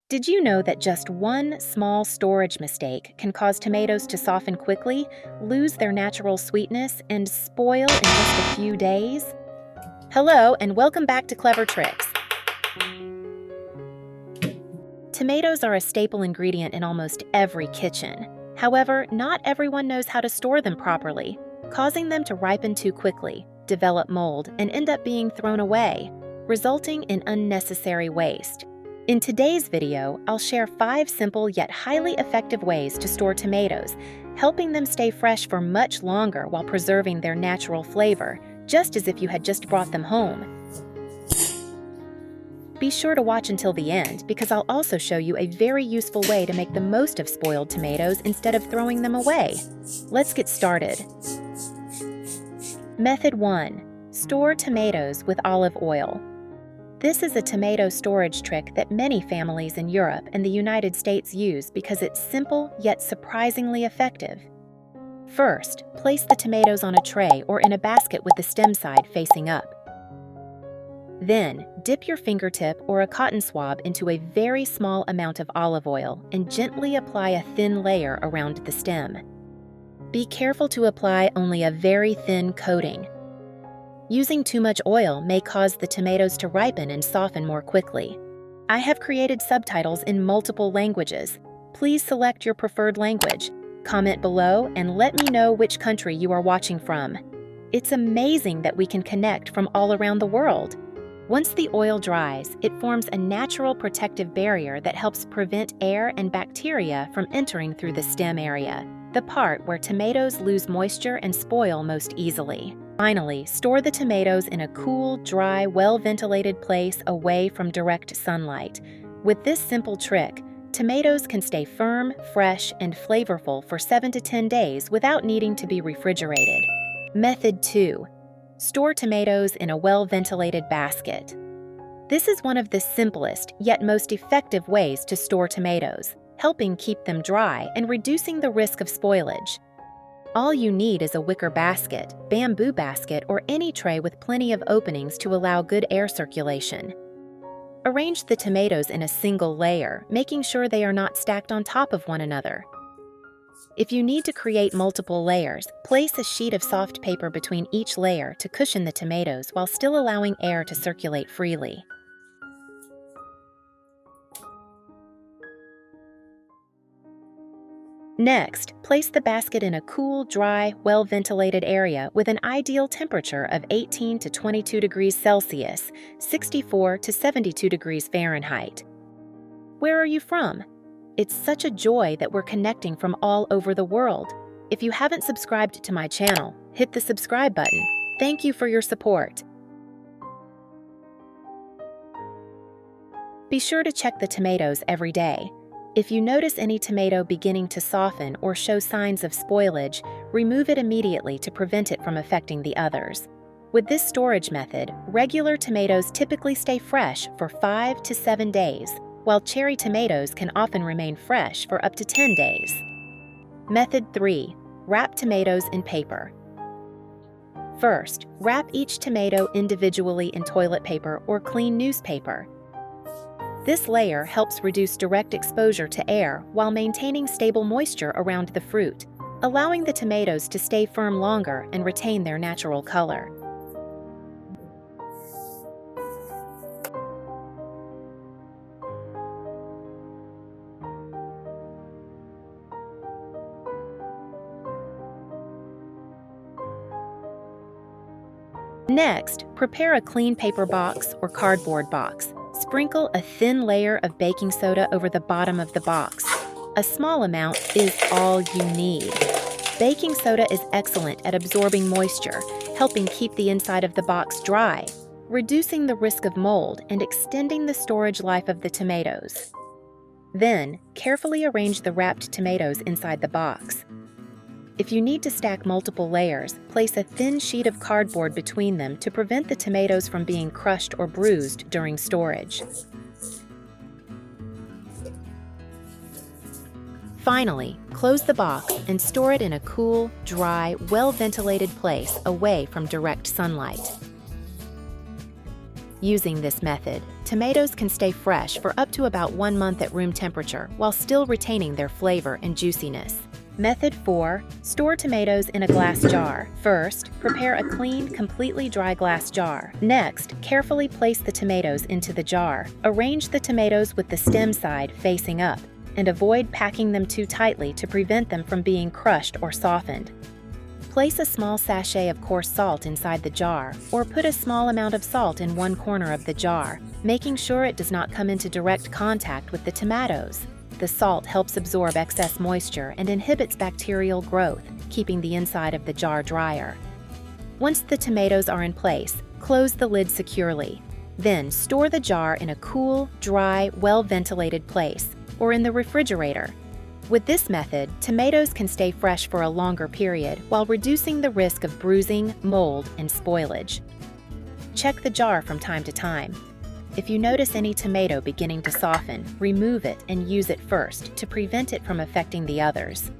Did you know that just one small storage mistake can cause tomatoes to soften quickly, lose their natural sweetness, and spoil in just a few days? Hello, and welcome back to Clever Tricks. Tomatoes are a staple ingredient in almost every kitchen. However, not everyone knows how to store them properly, causing them to ripen too quickly, develop mold, and end up being thrown away, resulting in unnecessary waste. In today's video, I'll share 5 simple yet highly effective ways to store tomatoes, helping them stay fresh for much longer while preserving their natural flavor, just as if you had just brought them home. Be sure to watch until the end, because I'll also show you a very useful way to make the most of spoiled tomatoes instead of throwing them away. Let's get started. Method 1. Store tomatoes with olive oil. This is a tomato storage trick that many families in Europe and the United States use because it's simple yet surprisingly effective. First, place the tomatoes on a tray or in a basket with the stem side facing up. Then, dip your fingertip or a cotton swab into a very small amount of olive oil and gently apply a thin layer around the stem. Be careful to apply only a very thin coating. Using too much oil may cause the tomatoes to ripen and soften more quickly. I have created subtitles in multiple languages. Please select your preferred language, comment below, and let me know which country you are watching from. It's amazing that we can connect from all around the world. Once the oil dries, it forms a natural protective barrier that helps prevent air and bacteria from entering through the stem area, the part where tomatoes lose moisture and spoil most easily. Finally, store the tomatoes in a cool, dry, well-ventilated place away from direct sunlight. With this simple trick, tomatoes can stay firm, fresh, and flavorful for 7 to 10 days without needing to be refrigerated. Method 2. Store tomatoes in a well-ventilated basket. This is one of the simplest yet most effective ways to store tomatoes, helping keep them dry and reducing the risk of spoilage. All you need is a wicker basket, bamboo basket, or any tray with plenty of openings to allow good air circulation. Arrange the tomatoes in a single layer, making sure they are not stacked on top of one another. If you need to create multiple layers, place a sheet of soft paper between each layer to cushion the tomatoes while still allowing air to circulate freely. Next, place the basket in a cool, dry, well-ventilated area with an ideal temperature of 18 to 22 degrees Celsius, 64 to 72 degrees Fahrenheit. Where are you from? It's such a joy that we're connecting from all over the world. If you haven't subscribed to my channel, hit the subscribe button. Thank you for your support. Be sure to check the tomatoes every day. If you notice any tomato beginning to soften or show signs of spoilage, remove it immediately to prevent it from affecting the others. With this storage method, regular tomatoes typically stay fresh for 5 to 7 days, while cherry tomatoes can often remain fresh for up to 10 days. Method 3. Wrap tomatoes in paper. First, wrap each tomato individually in toilet paper or clean newspaper. This layer helps reduce direct exposure to air while maintaining stable moisture around the fruit, allowing the tomatoes to stay firm longer and retain their natural color. Next, prepare a clean paper box or cardboard box. Sprinkle a thin layer of baking soda over the bottom of the box. A small amount is all you need. Baking soda is excellent at absorbing moisture, helping keep the inside of the box dry, reducing the risk of mold and extending the storage life of the tomatoes. Then, carefully arrange the wrapped tomatoes inside the box. If you need to stack multiple layers, place a thin sheet of cardboard between them to prevent the tomatoes from being crushed or bruised during storage. Finally, close the box and store it in a cool, dry, well-ventilated place away from direct sunlight. Using this method, tomatoes can stay fresh for up to about 1 month at room temperature while still retaining their flavor and juiciness. Method 4. Store tomatoes in a glass jar. First, prepare a clean, completely dry glass jar. Next, carefully place the tomatoes into the jar. Arrange the tomatoes with the stem side facing up, and avoid packing them too tightly to prevent them from being crushed or softened. Place a small sachet of coarse salt inside the jar, or put a small amount of salt in one corner of the jar, making sure it does not come into direct contact with the tomatoes. The salt helps absorb excess moisture and inhibits bacterial growth, keeping the inside of the jar drier. Once the tomatoes are in place, close the lid securely. Then store the jar in a cool, dry, well-ventilated place, or in the refrigerator. With this method, tomatoes can stay fresh for a longer period while reducing the risk of bruising, mold, and spoilage. Check the jar from time to time. If you notice any tomato beginning to soften, remove it and use it first to prevent it from affecting the others.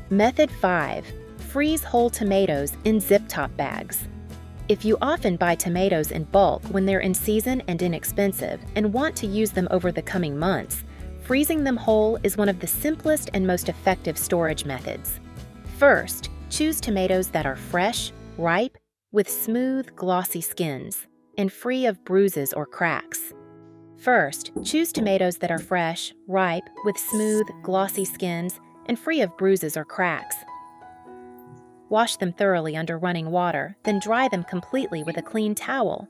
Method 5. Freeze whole tomatoes in zip-top bags. If you often buy tomatoes in bulk when they're in season and inexpensive and want to use them over the coming months, freezing them whole is one of the simplest and most effective storage methods. First, choose tomatoes that are fresh, ripe, with smooth, glossy skins, and free of bruises or cracks. First, choose tomatoes that are fresh, ripe, with smooth, glossy skins, and free of bruises or cracks. Wash them thoroughly under running water, then dry them completely with a clean towel.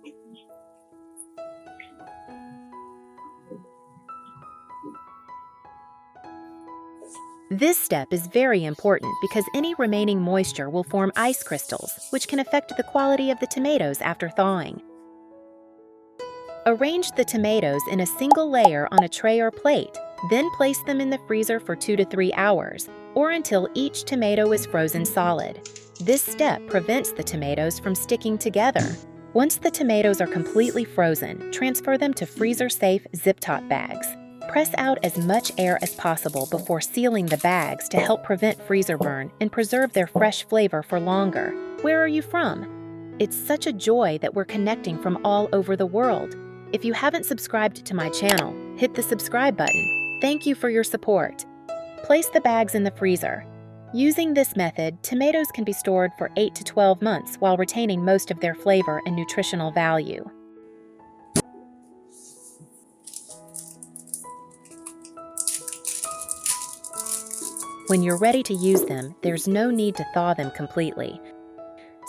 This step is very important because any remaining moisture will form ice crystals, which can affect the quality of the tomatoes after thawing. Arrange the tomatoes in a single layer on a tray or plate, then place them in the freezer for 2 to 3 hours, or until each tomato is frozen solid. This step prevents the tomatoes from sticking together. Once the tomatoes are completely frozen, transfer them to freezer-safe zip-top bags. Press out as much air as possible before sealing the bags to help prevent freezer burn and preserve their fresh flavor for longer. Where are you from? It's such a joy that we're connecting from all over the world. If you haven't subscribed to my channel, hit the subscribe button. Thank you for your support. Place the bags in the freezer. Using this method, tomatoes can be stored for 8 to 12 months while retaining most of their flavor and nutritional value. When you're ready to use them, there's no need to thaw them completely.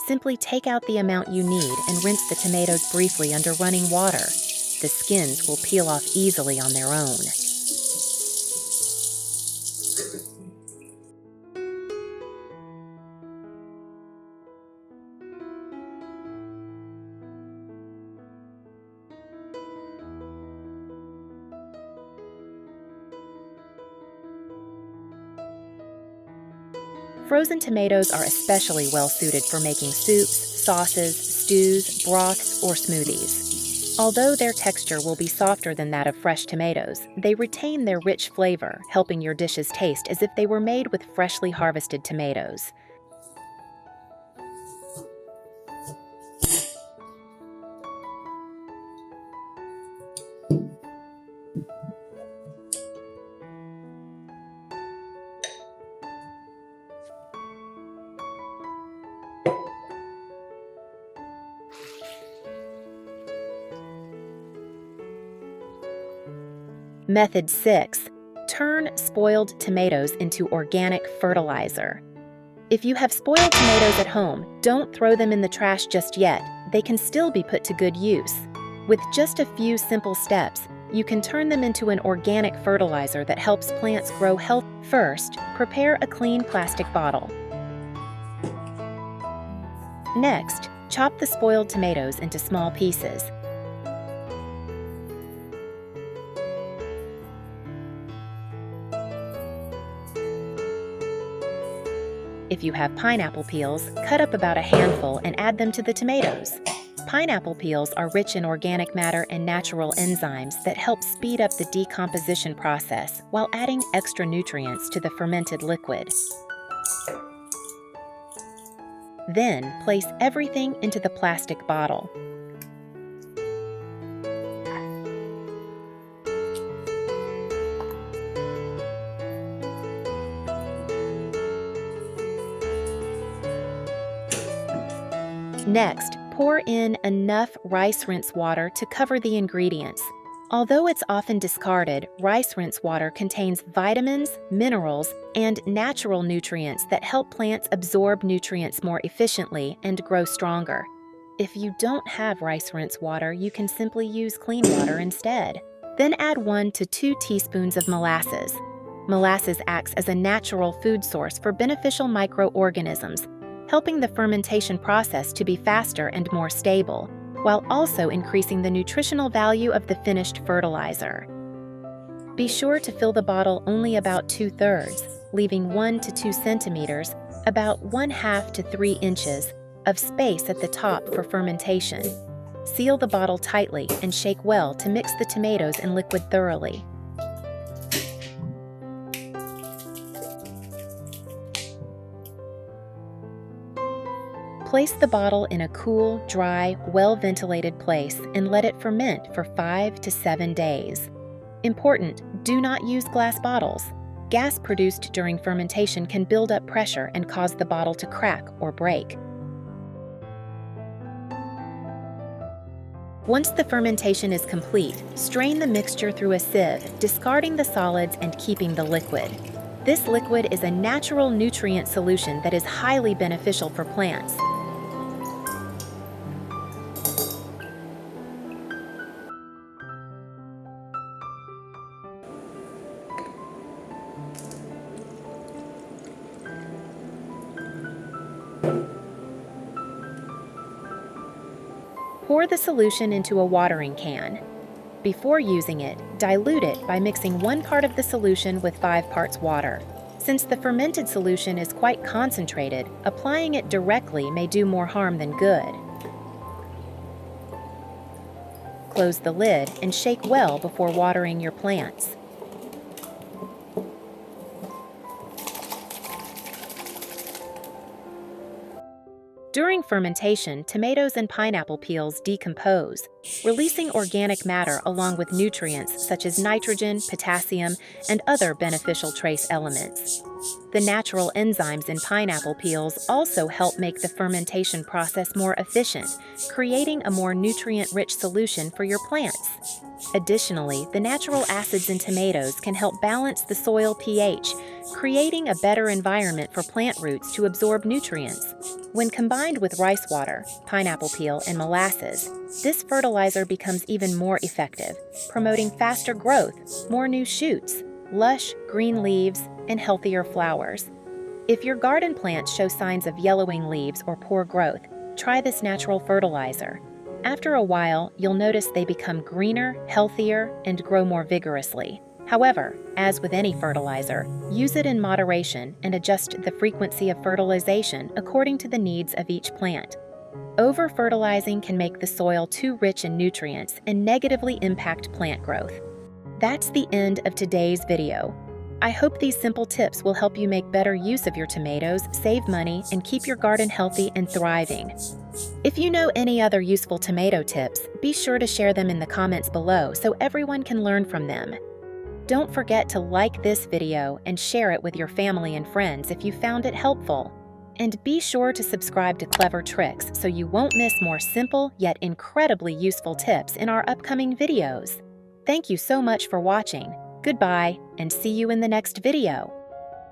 Simply take out the amount you need and rinse the tomatoes briefly under running water. The skins will peel off easily on their own. Frozen tomatoes are especially well suited for making soups, sauces, stews, broths, or smoothies. Although their texture will be softer than that of fresh tomatoes, they retain their rich flavor, helping your dishes taste as if they were made with freshly harvested tomatoes. Method 6. Turn spoiled tomatoes into organic fertilizer. If you have spoiled tomatoes at home, don't throw them in the trash just yet. They can still be put to good use. With just a few simple steps, you can turn them into an organic fertilizer that helps plants grow healthy. First, prepare a clean plastic bottle. Next, chop the spoiled tomatoes into small pieces. If you have pineapple peels, cut up about a handful and add them to the tomatoes. Pineapple peels are rich in organic matter and natural enzymes that help speed up the decomposition process while adding extra nutrients to the fermented liquid. Then, place everything into the plastic bottle. Next, pour in enough rice rinse water to cover the ingredients. Although it's often discarded, rice rinse water contains vitamins, minerals, and natural nutrients that help plants absorb nutrients more efficiently and grow stronger. If you don't have rice rinse water, you can simply use clean water instead. Then add 1 to 2 teaspoons of molasses. Molasses acts as a natural food source for beneficial microorganisms, helping the fermentation process to be faster and more stable, while also increasing the nutritional value of the finished fertilizer. Be sure to fill the bottle only about 2/3, leaving 1 to 2 centimeters, about 1/2 to 3 inches, of space at the top for fermentation. Seal the bottle tightly and shake well to mix the tomatoes and liquid thoroughly. Place the bottle in a cool, dry, well-ventilated place and let it ferment for 5 to 7 days. Important, do not use glass bottles. Gas produced during fermentation can build up pressure and cause the bottle to crack or break. Once the fermentation is complete, strain the mixture through a sieve, discarding the solids and keeping the liquid. This liquid is a natural nutrient solution that is highly beneficial for plants. Pour the solution into a watering can. Before using it, dilute it by mixing 1 part of the solution with 5 parts water. Since the fermented solution is quite concentrated, applying it directly may do more harm than good. Close the lid and shake well before watering your plants. During fermentation, tomatoes and pineapple peels decompose, releasing organic matter along with nutrients such as nitrogen, potassium, and other beneficial trace elements. The natural enzymes in pineapple peels also help make the fermentation process more efficient, creating a more nutrient-rich solution for your plants. Additionally, the natural acids in tomatoes can help balance the soil pH, creating a better environment for plant roots to absorb nutrients. When combined with rice water, pineapple peel, and molasses, this fertilizer becomes even more effective, promoting faster growth, more new shoots, lush green leaves, and healthier flowers. If your garden plants show signs of yellowing leaves or poor growth, try this natural fertilizer. After a while, you'll notice they become greener, healthier, and grow more vigorously. However, as with any fertilizer, use it in moderation and adjust the frequency of fertilization according to the needs of each plant. Over-fertilizing can make the soil too rich in nutrients and negatively impact plant growth. That's the end of today's video. I hope these simple tips will help you make better use of your tomatoes, save money, and keep your garden healthy and thriving. If you know any other useful tomato tips, be sure to share them in the comments below so everyone can learn from them. Don't forget to like this video and share it with your family and friends if you found it helpful. And be sure to subscribe to Clever Tricks so you won't miss more simple yet incredibly useful tips in our upcoming videos. Thank you so much for watching. Goodbye, and see you in the next video.